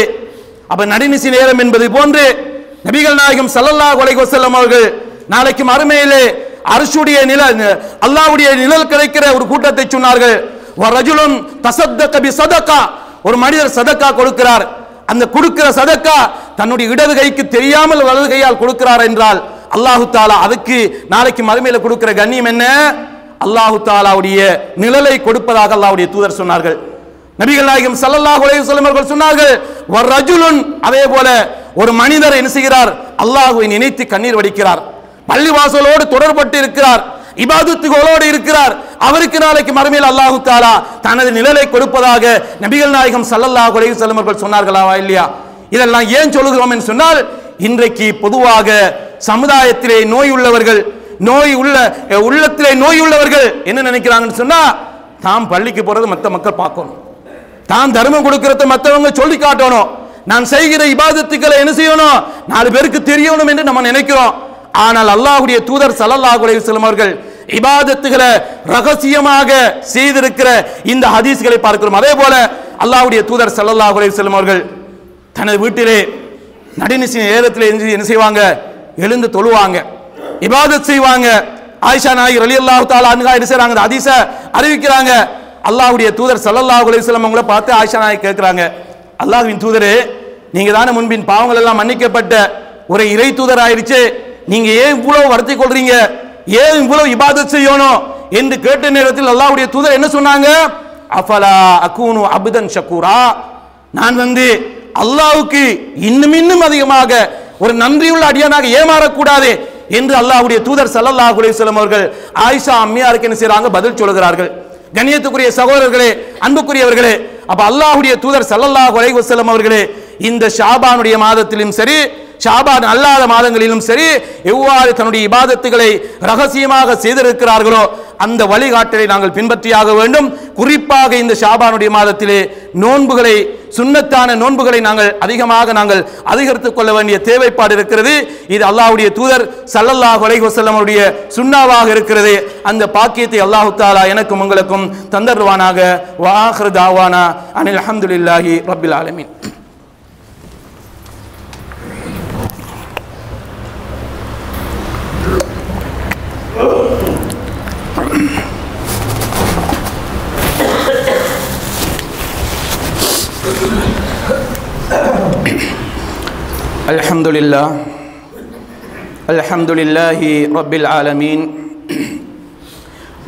Speaker 3: அப்ப நடுநிசி நேரம் என்பது போன்று நபிகள் நாயகம் ஸல்லல்லாஹு அலைஹி வஸல்லம் அவர்கள் நாளைக்கு மறுமையிலே அர்ஷுடைய நிழல், அல்லாஹ்வுடைய நிழல் கிடைக்கிற ஒரு கூட்டத்தை சொன்னார்கள். வரஜுலுன் தஸத்தக பிஸதகா, ஒரு மனிதர் சதக்கா கொடுக்கிறார், அந்த கொடுக்கிற சதக்கா தன்னுடைய இடது கைக்கு தெரியாமல் வலது கையால் கொடுக்கிறார் என்றால் அல்லாஹு தஆலா அதுக்கு நாளைக்கு மறுமையில கொடுக்கிற கண்ணியம் என்ன, அல்லாஹு தஆலாவுடைய நிழலை கொடுப்பதாக அல்லாஹ்வுடைய தூதர் சொன்னார்கள். நபிகள் நாயகம் ஸல்லல்லாஹு அலைஹி வஸல்லம் அவர்கள் சொன்னார்கள், வரஜுலுன், அதே போல ஒரு மனிதர் என்ன செய்கிறார், அல்லாஹ்வை நினைத்து கண்ணீர் வடிக்கிறார், பள்ளிவாசலோடு தொடர்பட்டு இருக்கிறார், இபாதத்துகளோடு இருக்கிறார், அவருக்கு நாளைக்கு மறுமையில் அல்லாஹு தஆலா தனது நிழலை கொடுப்பதாக நபிகள் நாயகம் ஸல்லல்லாஹு அலைஹி வஸல்லம் அவர்கள் சொன்னார்களா இல்லையா? இதெல்லாம் ஏன் சொல்லுகிறோம் என்று சொன்னால், இன்றைக்கு பொதுவாக சமுதாயத்திலே நோய் உள்ளவர்கள், உள்ளத்திலே நோய் உள்ளவர்கள் என்ன நினைக்கிறாங்கன்னு சொன்னா, தாம் பள்ளிக்கு போறது மற்ற மக்கள் பார்க்கணும், தான் தர்மம் கொடுக்கிறது மற்றவங்க சொல்லி காட்டணும், நான் செய்கிற இபாதத்துக்களை என்ன செய்யணும், 4 பேருக்கு தெரியணும் என்று நம்ம நினைக்கிறோம். ஆனால் அல்லாஹ்வுடைய தூதர் ஸல்லல்லாஹு அலைஹி வஸல்லம் அவர்கள் இபாதத்துகளை ரகசியமாக செய்திருக்கிற இந்த ஹதீஸ்களை பார்க்கிறோம். அதே போல அல்லாஹ்வுடைய தூதர் ஸல்லல்லாஹு அலைஹி வஸல்லம் அவர்கள் தனது வீட்டிலே நடுநிசி நேரத்தில் என்ன செய்வாங்க, எழுந்து தொழுவாங்க, இபாதத் செய்வாங்க. ஆயிஷா நாயகி ரலியல்லாஹு தஆலா அன்ஹா என்ன செய்றாங்க, அந்த ஹதீஸை அறிவிக்கிறாங்க. அல்லாஹ்வுடைய தூதர் ஸல்லல்லாஹு அலைஹி வஸல்லம் அவங்களை பார்த்து ஆயிஷா நாயகி கேட்கிறாங்க, அல்லாஹ்வின் தூதரே, நீங்க தானே முன்பின் பாவங்கள் எல்லாம் மன்னிக்கப்பட்ட ஒரு இறை தூதர் ஆயிருச்சு, நீங்க ஏன் இவ்வளவு வருத்திக் கொள்றீங்க, ஏன் இவ்வளவு இபாதத் செய்யணும் என்று கேட்ட நேரத்தில் அல்லாஹ்வுடைய தூதர் என்ன சொன்னாங்க, அஃபலா அகூனு அப்தன் ஷக்கூரா, நான் அல்லாஹ்வுக்கு இன்னும் அதிகமாக ஒரு நன்றியுள்ள அடியானாக ஏமாறக்கூடாது என்று அல்லாஹ்வுடைய தூதர் ஸல்லல்லாஹு அலைஹி வஸல்லம் அவர்கள் ஆயிஷா அம்மையாருக்கு என்ன செய்றாங்க, பதில் சொல்கிறார்கள். கண்ணியத்துக்குரிய சகோதரர்களே, அன்புக்குரியவர்களே, அப்ப அல்லாஹ்வுடைய தூதர் ஸல்லல்லாஹு அலைஹி வஸல்லம் அவர்களே இந்த ஷாபானுடைய மாதத்திலும் சரி ஷாபான் அல்லாத மாதங்களிலும் சரி எவ்வாறு தன்னுடைய இபாதத்துகளை ரகசியமாக செய்திருக்கிறார்களோ அந்த வழிகாட்டலை நாங்கள் பின்பற்றியாக வேண்டும். குறிப்பாக இந்த ஷாபானுடைய மாதத்திலே நோன்புகளை சுன்னத்தான நோன்புகளை நாங்கள் அதிகரித்துக் கொள்ள வேண்டிய தேவைப்பாடு இருக்கிறது. இது அல்லாஹ்வுடைய தூதர் ஸல்லல்லாஹு அலைஹி வஸல்லம் அவருடைய சுன்னாவாக இருக்கிறது. அந்த பாக்கியத்தை அல்லாஹ் தஆலா எனக்கும் உங்களுக்கும் தந்தருவானாக. வ ஆகிரு தாவானா அனில் ஹம்துலில்லாஹி ரப்பில் ஆலமீன். الحمد لله رب العالمين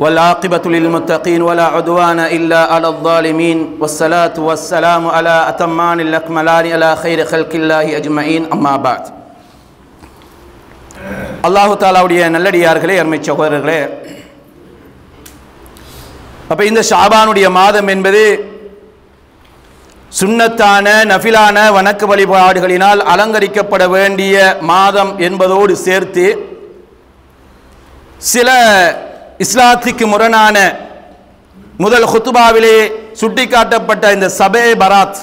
Speaker 3: والعاقبة للمتقين ولا عدوان إلا على الظالمين والصلاة والسلام على أتمان الأكملان على خير خلق الله أجمعين أما بعد. அல்லாஹ் தஆலாவுடைய நல்லடியார்களே, அருமை சகோதரர்களே, அப்ப இந்த ஷாபானுடைய மாதம் என்பது சுன்னத்தான நஃபிலான வணக்க வழிபாடுகளினால் அலங்கரிக்கப்பட வேண்டிய மாதம் என்பதோடு சேர்த்து சில இஸ்லாத்துக்கு முரணான முதல் குத்துபாவிலே சுட்டிக்காட்டப்பட்ட இந்த சபே பராத்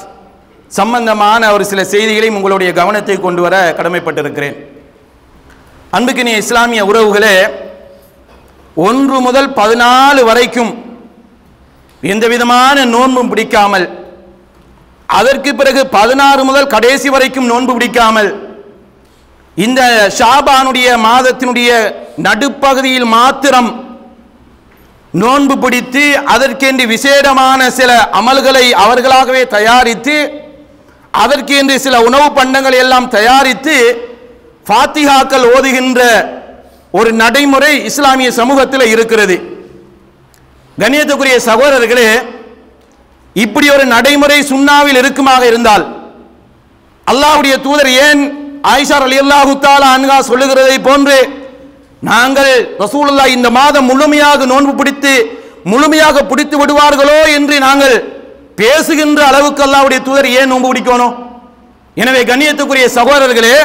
Speaker 3: சம்பந்தமான ஒரு சில செய்திகளையும் உங்களுடைய கவனத்தை கொண்டு வர கடமைப்பட்டிருக்கிறேன். அன்புக்கினிய இஸ்லாமிய உறவுகளே, 1 முதல் 14 வரைக்கும் எந்த விதமான நோன்பும் பிடிக்காமல், அதற்கு பிறகு 16 முதல் கடைசி வரைக்கும் நோன்பு பிடிக்காமல், இந்த ஷாபானுடைய மாதத்தினுடைய நடுப்பகுதியில் மாத்திரம் நோன்பு பிடித்து அதற்கென்று விசேடமான சில அமல்களை அவர்களாகவே தயாரித்து அதற்கென்று சில உணவு பண்டங்களை எல்லாம் தயாரித்து ஃபாத்திஹாக்கள் ஓதுகின்ற ஒரு நடைமுறை இஸ்லாமிய சமூகத்தில் இருக்கிறது. கண்ணியத்துக்குரிய சகோதரர்களே, இப்படி ஒரு நடைமுறை சுன்னாவில் இருக்குமாக இருந்தால் அல்லாஹ்வுடைய தூதர் ஏன் ஆயிஷா ரலியல்லாஹு தஆலா அன்ஹா சொல்லுகிறதை போன்று நாங்கள் ரசூலுல்லாஹ் இந்த மாதம் முழுமையாக நோன்பு பிடித்து முழுமையாக பிடித்து விடுவார்களோ என்று நாங்கள் பேசுகின்ற அளவுக்கு அல்லாஹ்வுடைய தூதர் ஏன் நோன்பு பிடிக்கணும்? எனவே கண்ணியத்துக்குரிய சகோதரர்களே,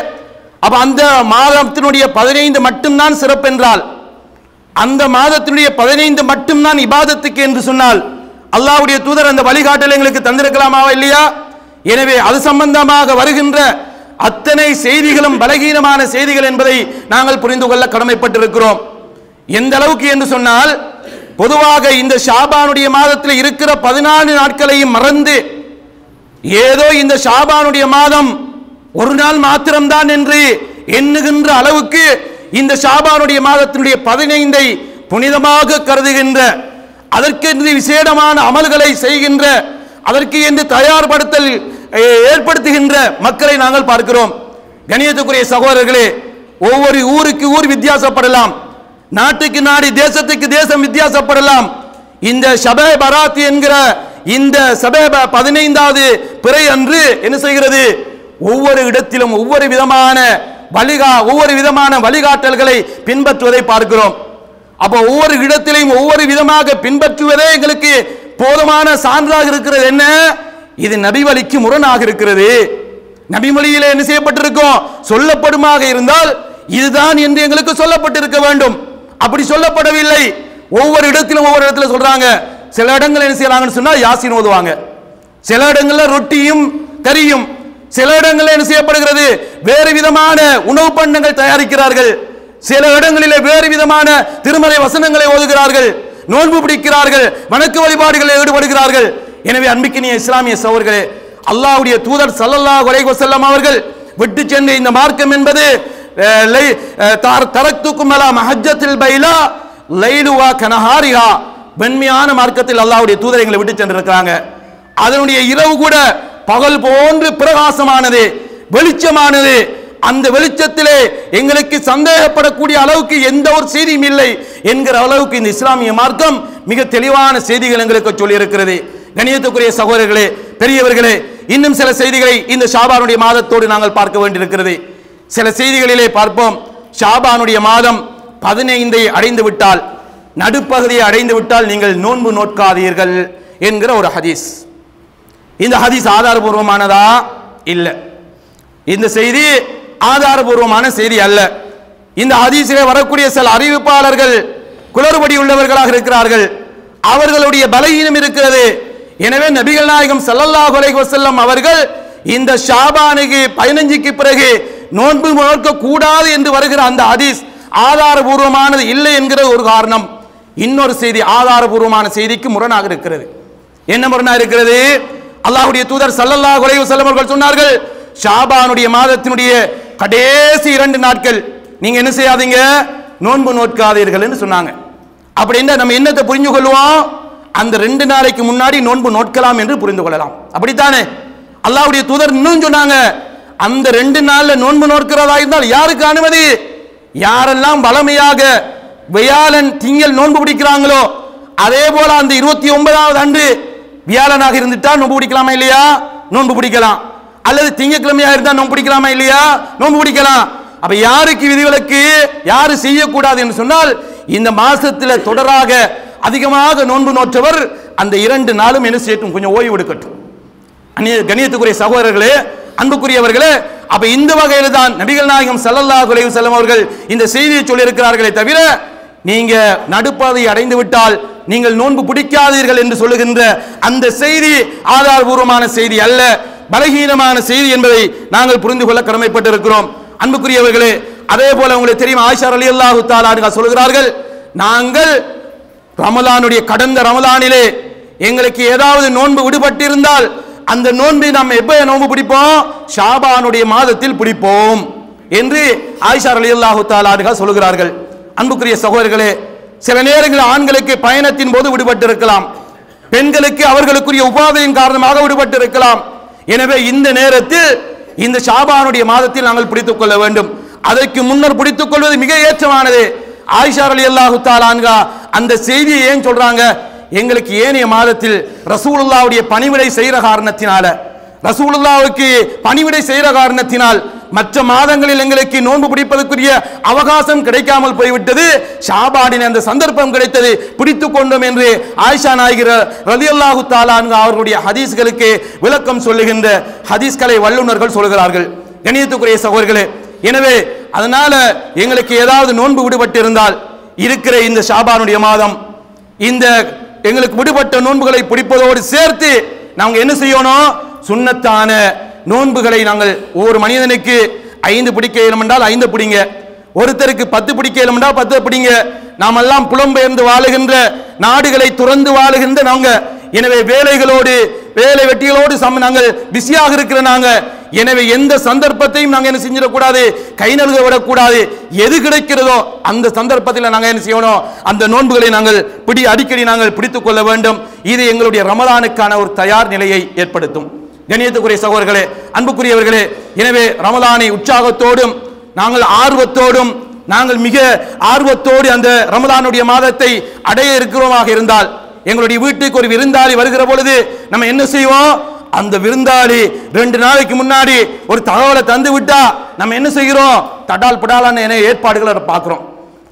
Speaker 3: அப்ப அந்த மாதத்தினுடைய 15 மட்டும்தான் சிறப்பென்றால், அந்த மாதத்தினுடைய 15 மட்டும்தான் இபாதத்துக்கு என்று சொன்னால் அல்லாஹ்வுடைய தூதர் அந்த வழிகாட்டலை எங்களுக்கு தந்திருக்கலாமா இல்லையா? எனவே அது சம்பந்தமாக வருகின்ற அத்தனை செய்திகளும் பலகீனமான செய்திகள் என்பதை நாங்கள் புரிந்து கொள்ள கடமைப்பட்டிருக்கிறோம். எந்த அளவுக்கு என்று சொன்னால், பொதுவாக இந்த ஷாபானுடைய மாதத்தில் இருக்கிற 14 நாட்களையும் மறந்து ஏதோ இந்த ஷாபானுடைய மாதம் ஒரு நாள் மாத்திரம்தான் என்று எண்ணுகின்ற அளவுக்கு இந்த ஷாபானுடைய மாதத்தினுடைய 15ஐ புனிதமாக கருதுகின்ற, அதற்கென்று விசேடமான அமல்களை செய்கின்ற, அதற்கு என்று தயார்படுத்தல் ஏற்படுத்துகின்ற மக்களை நாங்கள் பார்க்கிறோம். கண்ணியத்துக்குரிய சகோதரர்களே, ஒவ்வொரு ஊருக்கு ஊர் வித்தியாசப்படலாம், நாட்டுக்கு நாடு, தேசத்துக்கு தேசம் வித்தியாசப்படலாம். இந்த ஷபே பராத் என்கிற இந்த ஷபே 15வது பிறை அன்று என்ன செய்கிறது? ஒவ்வொரு இடத்திலும் ஒவ்வொரு விதமான வழிகாட்டல்களை பின்பற்றுவதை பார்க்கிறோம். அப்போ ஒவ்வொரு இடத்திலையும் ஒவ்வொரு விதமாக பின்பற்றுவதே எங்களுக்கு போதுமான சான்றாக இருக்கிறது. என்ன? இது நபி வழிக்கு முரணாக இருக்கிறது. நபி மொழியிலே என்ன செய்யப்பட்டிருக்கும்? சொல்லப்படுமாக இருந்தால் இதுதான் என்று எங்களுக்கு சொல்லப்பட்டிருக்க வேண்டும். அப்படி சொல்லப்படவில்லை. ஒவ்வொரு இடத்திலும் ஒவ்வொரு இடத்துல சொல்றாங்க. சில இடங்கள் என்ன செய்யறாங்கன்னு சொன்னா யாசின் ஓதுவாங்க, சில இடங்கள்ல ரொட்டியும் கறியும், சில இடங்கள்ல என்ன செய்யப்படுகிறது? வேறு விதமான உணவு பண்டங்கள் தயாரிக்கிறார்கள், சில இடங்களிலே வேறு விதமான திருமறை வசனங்களை ஓதுகிறார்கள், நோன்பு பிடிக்கிறார்கள், வணக்க வழிபாடுகளில் ஈடுபடுகிறார்கள். எனவே அன்பிக்கினிய இஸ்லாமிய சகோதரர்களே, அல்லாஹ்வுடைய தூதர் ஸல்லல்லாஹு அலைஹி வஸல்லம் அவர்கள் விட்டு சென்ற இந்த மார்க்கம் என்பது தரக்துக்கும் அலா மஹஜ்ஜத்தில் பைலா லைலுவா கனஹாரிஹா, வெண்மையான மார்க்கத்தில் அல்லாஹ்வுடைய தூதர் எங்களை விட்டு சென்றிருக்கிறாங்க. அதனுடைய இரவு கூட பகல் போன்று பிரகாசமானது, வெளிச்சமானது. அந்த வெளிச்சத்திலே எங்களுக்கு சந்தேகப்படக்கூடிய அளவுக்கு எந்த ஒரு செய்தியும் இல்லை என்கிற அளவுக்கு இந்த இஸ்லாமிய மார்க்கம் மிக தெளிவான செய்திகள் எங்களுக்கு சொல்லி இருக்கிறது. கண்ணியத்துக்குரிய சகோதரர்களே, பெரியவர்களே, இன்னும் சில செய்திகளை இந்த ஷாபானுடைய மாதத்தோடு நாங்கள் பார்க்க வேண்டியிருக்கிறது. சில செய்திகளிலே பார்ப்போம். ஷாபானுடைய மாதம் 15ஐ அடைந்து விட்டால், நடுப்பகுதியை அடைந்து விட்டால் நீங்கள் நோன்பு நோட்காதீர்கள் என்கிற ஒரு ஹதீஸ். இந்த ஹதீஸ் ஆதாரபூர்வமானதா? இல்லை, இந்த செய்தி ஆதாரபூர்வமான செய்தி அல்ல. இந்த ஹதீஸிலே வரக்கூடிய சில அறிவிப்பாளர்கள் குளறுபடி உள்ளவர்களாக இருக்கிறார்கள், அவர்களுடைய பலகீனம் இருக்கிறது. எனவே நபிகள் நாயகம் ஸல்லல்லாஹு அலைஹி வஸல்லம் அவர்கள் இந்த ஷாபானுக்கு 15க்கு பிறகு நோன்பு நோக்க கூடாது என்று வருகிற அந்த ஹதீஸ் ஆதாரபூர்வமானது இல்லை என்கிற ஒரு காரணம். இன்னொரு செய்தி ஆதாரபூர்வமான செய்திக்கு முரணாக இருக்கிறது. என்ன முரணாக இருக்கிறது? அல்லாஹ்வுடைய தூதர் ஸல்லல்லாஹு அலைஹி வஸல்லம் அவர்கள் சொன்னார்கள், ஷாபானுடைய மாதத்தினுடைய கடைசி 2 நாட்கள் நீங்க என்ன செய்யாதீங்க, நோன்பு நோக்காதீர்கள் என்று சொன்னாங்க. அப்படின்னா நம்ம என்னத்தை புரிஞ்சு கொள்வோம்? அந்த 2 நாளைக்கு முன்னாடி நோன்பு நோக்கலாம் என்று புரிந்து கொள்ளலாம். அப்படித்தானே? அல்லாஹ்வுடைய தூதர் இன்னும் சொன்னாங்க, அந்த 2 நாள்ல நோன்பு நோக்கிறதா இருந்தால் யாருக்கு அனுமதி? யாரெல்லாம் வளமையாக வியாழன் திங்கள் நோன்பு பிடிக்கிறாங்களோ அதே போல அந்த 29வது அன்று வியாழனாக இருந்துட்டா நோன்பு பிடிக்கலாமா இல்லையா? நோன்பு பிடிக்கலாம். அல்லது திங்கக்கிழமையாக இருந்தால் நோன்பு பிடிக்கலாமா இல்லையா? நோன்பு பிடிக்கலாம். அப்ப யாருக்கு விதிவிலக்கு, யாரு செய்யக்கூடாது என்று சொன்னால், இந்த மாசத்தில் தொடராக அதிகமாக நோன்பு நோற்றவர் அந்த 2 நாளும் என்ன செய்யட்டும், கொஞ்சம் ஓய்வு எடுக்கட்டும். கண்ணியத்துக்குரிய சகோதரர்களே, அன்புக்குரியவர்களே, அப்ப இந்த வகையில் தான் நபிகள் நாயகம் ஸல்லல்லாஹு அலைஹி வஸல்லம் அவர்கள் இந்த செய்தியை சொல்லி இருக்கிறார்களே தவிர, நீங்க நடுப்பாதை அடைந்து விட்டால் நீங்கள் நோன்பு பிடிக்காதீர்கள் என்று சொல்லுகின்ற அந்த செய்தி ஆதாரபூர்வமான செய்தி அல்ல, பலகீனமான செய்தி என்பதை நாங்கள் புரிந்து கொள்ள கடமைப்பட்டிருக்கிறோம். அன்புக்குரியவர்களே, அதே போல உங்களுக்கு தெரியும், ஆயிஷா ரலியல்லாஹு தஆலா அன்ஹா சொல்கிறார்கள், நாங்கள் ரமலானுடைய கடந்த ரமலானிலே எங்களுக்கு ஏதாவது நோன்பு விடுபட்டிருந்தால் அந்த நோன்பை நாம் எப்ப நோன்பு பிடிப்போம்? ஷாபானுடைய மாதத்தில் பிடிப்போம் என்று ஆயிஷா ரலியல்லாஹு தஆலா அன்ஹா சொல்கிறார்கள். அன்புக்குரிய சகோதரர்களே, சில நேரங்களில் ஆண்களுக்கு பயணத்தின் போது விடுபட்டு இருக்கலாம், பெண்களுக்கு அவர்களுக்குரிய உபாதையின் காரணமாக விடுபட்டு இருக்கலாம். எனவே இந்த நேரத்தில் இந்த ஷாபானுடைய மாதத்தில் நாங்கள் பிடித்துக் கொள்ள வேண்டும். அதற்கு முன்னர் பிடித்துக் கொள்வது மிக ஏற்றமானது. ஆயிஷா ரலியல்லாஹு தஆலா அன்ஹா அந்த செய்தியை ஏன் சொல்றாங்க? எங்களுக்கு ஏனைய மாதத்தில் ரசூலுல்லாஹ்வுடைய பணிவிடை செய்கிற காரணத்தினால, ரசூலுல்லாஹ்வுக்கு பணிவிடை செய்கிற காரணத்தினால் மற்ற மாதங்களில் எங்களுக்கு நோன்பு பிடிப்பதற்குரிய அவகாசம் கிடைக்காமல் போய்விட்டது, ஷாபானின் அந்த சந்தர்ப்பம் கிடைத்தது, பிடித்துக் கொண்டோம் என்று ஆயிஷா நாயகி ரலியல்லாஹு தஆலா அன்ஹா அவர்களுடைய ஹதீஸ்களுக்கு விளக்கம் சொல்லுகின்ற ஹதீஸ்களை வல்லுநர்கள் சொல்கிறார்கள். கண்ணியத்துக்குரிய சகோதரர்களே, எனவே அதனால எங்களுக்கு ஏதாவது நோன்பு விடுபட்டு இருந்தால் இருக்கிற இந்த ஷாபானுடைய மாதம் இந்த எங்களுக்கு விடுபட்ட நோன்புகளை பிடிப்பதோடு சேர்த்து நாங்கள் என்ன செய்யணும்? சுன்னத்தான நோன்புகளை நாங்கள் ஒவ்வொரு மனிதனுக்கு 5 பிடிக்க இயலும் என்றால் 5 பிடிங்க, ஒருத்தருக்கு 10 பிடிக்க இயலும் என்றால் 10 பிடிங்க. நாம் எல்லாம் புலம்பெயர்ந்து வாழுகின்ற, நாடுகளை துறந்து வாழுகின்ற நாங்க, எனவே வேலைகளோடு வேலை வெட்டிகளோடு நாங்கள் பிஸியாக இருக்கிற நாங்க. எனவே எந்த சந்தர்ப்பத்தையும் நாங்கள் என்ன செஞ்சிடக்கூடாது, கை நழுக விடக்கூடாது. எது கிடைக்கிறதோ அந்த சந்தர்ப்பத்தில் நாங்கள் என்ன செய்யணும்? அந்த நோன்புகளை நாங்கள் அடிக்கடி நாங்கள் பிடித்துக் கொள்ள வேண்டும். இது எங்களுடைய ரமலானுக்கான ஒரு தயார் நிலையை ஏற்படுத்தும். கண்ணியத்துக்குரிய சகோதரர்களே, அன்புக்குரியவர்களே, எனவே ரமலானை உற்சாகத்தோடும் நாங்கள் ஆர்வத்தோடும் நாங்கள் மிக ஆர்வத்தோடு அந்த ரமலானுடைய மாதத்தை அடைய இருக்கிறோமாக இருந்தால், எங்களுடைய வீட்டுக்கு ஒரு விருந்தாளி வருகிற பொழுது நம்ம என்ன செய்வோம்? அந்த விருந்தாளி 2 நாளைக்கு முன்னாடி ஒரு தகவலை தந்து விட்டா நம்ம என்ன செய்கிறோம்? தடால் படாலான ஏற்பாடுகளை பார்க்கிறோம்.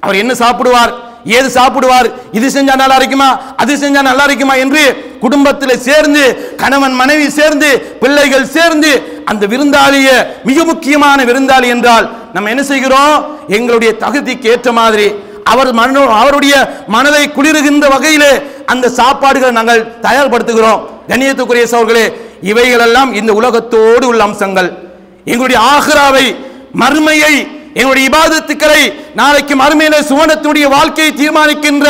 Speaker 3: அவர் என்ன சாப்பிடுவார், ஏது சாப்பிடுவார், இது செஞ்சா நல்லா இருக்குமா, அது செஞ்சா நல்லா இருக்குமா என்று குடும்பத்தில் சேர்ந்து, கணவன் மனைவி சேர்ந்து, பிள்ளைகள் சேர்ந்து அந்த விருந்தாளிய, மிக முக்கியமான விருந்தாளி என்றால் நம்ம என்ன செய்கிறோம்? எங்களுடைய தகுதிக்கு ஏற்ற மாதிரி அவருடைய மனதை குளிர்கின்ற வகையிலே அந்த சாப்பாடுகளை நாங்கள் தயார்படுத்துகிறோம். கண்ணியத்துக்குரிய சகோதரர்களே, இவைகளெல்லாம் இந்த உலகத்தோடு உள்ள அம்சங்கள். எங்களுடைய ஆகிராவை, மறுமையை, எங்களுடைய இபாதத்துக்களை, நாளைக்கு மறுமையிலே சுவனத்துடைய வாழ்க்கையை தீர்மானிக்கின்ற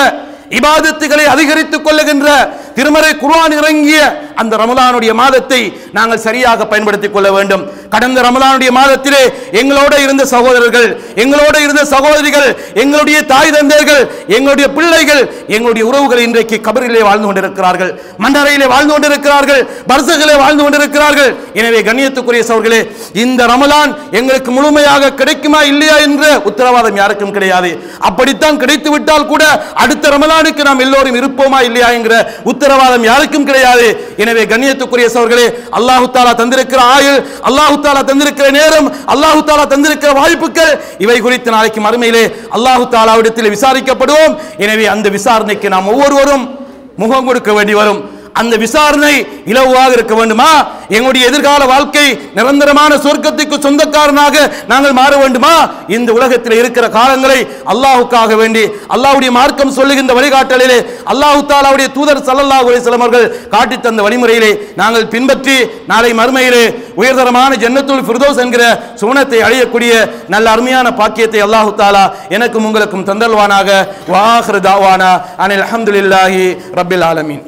Speaker 3: இபாதத்துக்களை அதிகரித்துக் கொள்ளுகின்ற திருமறை குர்ஆன் இறங்கிய அந்த ரமலானுடைய மாதத்தை நாங்கள் சரியாக பயன்படுத்திக் கொள்ள வேண்டும். கடந்த ரமலானுடைய மாதத்திலே எங்களோட இருந்த சகோதரர்கள், எங்களோட இருந்த சகோதரிகள், எங்களுடைய தாய் தந்தையர்கள், எங்களுடைய பிள்ளைகள், எங்களுடைய உறவுகள் இன்றைக்கு கபரிலே வாழ்ந்து கொண்டிருக்கிறார்கள், மன்னரையிலே வாழ்ந்து கொண்டிருக்கிறார்கள், பர்சகிலே வாழ்ந்து கொண்டிருக்கிறார்கள். எனவே கண்ணியத்துக்குரிய சகோதரர்களே, இந்த ரமலான் எங்களுக்கு முழுமையாக கிடைக்குமா இல்லையா என்ற உத்தரவாதம் யாருக்கும் கிடையாது. அப்படித்தான் கிடைத்து விட்டால் கூட அடுத்த ரமலானுக்கு நாம் எல்லோரும் இருப்போமா இல்லையா என்கிற உத்தரவாதம் யாருக்கும் கிடையாது. எனவே கண்ணியத்துக்குரிய சகோதரர்களே, அல்லாஹ் தஆலா தந்திருக்கிற ஆயுள், அல்லாஹ் தஆலா தந்திருக்கிற நேரம், அல்லாஹ் தஆலா தந்திருக்கிற வாய்ப்புகள், இவை குறித்து நாளைக்கு மறுமையிலே அல்லாஹ் தஆலாவிடத்தில் விசாரிக்கப்படுவோம். எனவே அந்த விசாரணைக்கு நாம் ஒவ்வொருவரும் முகம் கொடுக்க வேண்டி வரும். அந்த விசாரணை இலவாக இருக்க வேண்டுமா? எங்களுடைய எதிர்கால வாழ்க்கை நிரந்தரமான சொர்க்கத்துக்கு சொந்தக்காரனாக நாங்கள் மாற வேண்டுமா? இந்த உலகத்தில் இருக்கிற காலங்களை அல்லாஹ்வுக்காக வேண்டி அல்லாஹ்வுடைய மார்க்கம் சொல்லுகின்ற வழிகாட்டலிலே அல்லாஹ் தஆலாவுடைய தூதர் ஸல்லல்லாஹு அலைஹி வஸல்லம் அவர்கள் காட்டித் தந்த வழிமுறையிலே நாங்கள் பின்பற்றி நாளை மறுமையிலே உயர்தரமான ஜன்னத்துல் ஃபிர்தௌஸ் என்கிற சுவனத்தை அடையக்கூடிய நல்ல அருமையான பாக்கியத்தை அல்லாஹ் தஆலா எனக்கும் உங்களுக்கும் தந்தல்வானாக. வ ஆகிரு தாவானா அனில் ஹம்துலில்லாஹி ரப்பில் ஆலமீன்.